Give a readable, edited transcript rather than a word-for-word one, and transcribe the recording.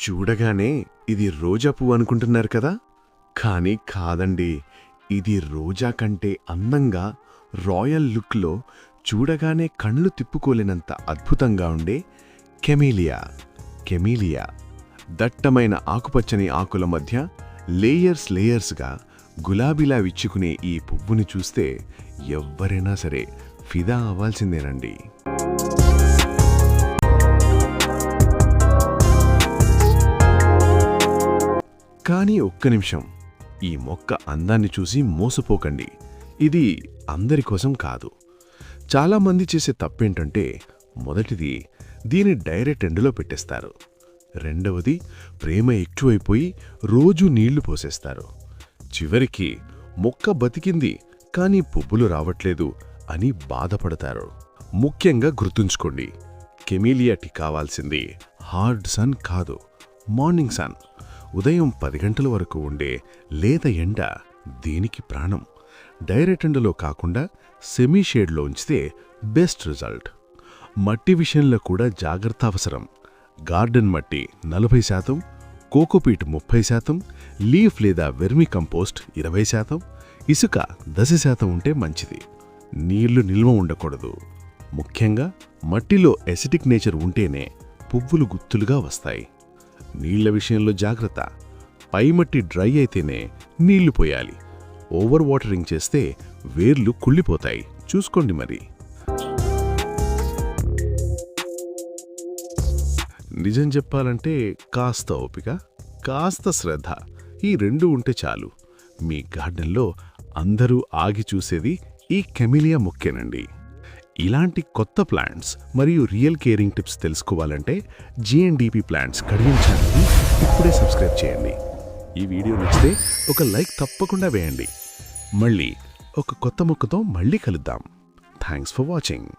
చూడగానే ఇది రోజా పువ్వు అనుకుంటున్నారు కదా, కానీ కాదండి. ఇది రోజా కంటే అందంగా, రాయల్ లుక్లో, చూడగానే కళ్ళు తిప్పుకోలేనంత అద్భుతంగా ఉండే కెమీలియా. కెమీలియా దట్టమైన ఆకుపచ్చని ఆకుల మధ్య లేయర్స్గా గులాబీలా విచ్చుకునే ఈ పువ్వుని చూస్తే ఎవ్వరైనా సరే ఫిదా అవ్వాల్సిందేనండి. కానీ ఒక్క నిమిషం, ఈ మొక్క అందాన్ని చూసి మోసపోకండి. ఇది అందరి కోసం కాదు. చాలామంది చేసే తప్పేంటంటే, మొదటిది దీని డైరెక్ట్ ఎండలో పెట్టేస్తారు. రెండవది ప్రేమ ఎక్కువైపోయి రోజూ నీళ్లు పోసేస్తారు. చివరికి మొక్క బతికింది కానీ పువ్వులు రావట్లేదు అని బాధపడతారు. ముఖ్యంగా గుర్తుంచుకోండి, కెమీలియాకి కావాల్సింది హార్డ్ సన్ కాదు, మార్నింగ్ సన్. ఉదయం 10 గంటల వరకు ఉండే లేత ఎండ దీనికి ప్రాణం. డైరెక్ట్ ఎండలో కాకుండా సెమీ షేడ్లో ఉంచితే బెస్ట్ రిజల్ట్. మట్టి విషయంలో కూడా జాగ్రత్త అవసరం. గార్డెన్ మట్టి 40%, కోకోపీట్ 30%, లీఫ్ లేదా వెర్మి కంపోస్ట్ 20%, ఇసుక 10% ఉంటే మంచిది. నీళ్లు నిల్వ ఉండకూడదు. ముఖ్యంగా మట్టిలో ఎసిడిక్ నేచర్ ఉంటేనే పువ్వులు గుత్తులుగా వస్తాయి. నీళ్ల విషయంలో జాగ్రత్త. పై మట్టి డ్రై అయితేనే నీళ్లు పోయాలి. ఓవర్ వాటరింగ్ చేస్తే వేర్లు కుళ్ళిపోతాయి. చూసుకోండి మరి. నిజం చెప్పాలంటే కాస్త ఓపిక, కాస్త శ్రద్ధ, ఈ రెండు ఉంటే చాలు. మీ గార్డెన్లో అందరూ ఆగి చూసేది ఈ కెమీలియా మొక్కేనండి. ఇలాంటి కొత్త ప్లాంట్స్ మరియు రియల్ కేరింగ్ టిప్స్ తెలుసుకోవాలంటే జిఎన్డిపి ప్లాంట్స్ కడియం ఛానల్ని ఇప్పుడే సబ్స్క్రైబ్ చేయండి. ఈ వీడియో నచ్చితే ఒక లైక్ తప్పకుండా వేయండి. మళ్ళీ ఒక కొత్త మొక్కతో మళ్ళీ కలుద్దాం. Thanks for watching.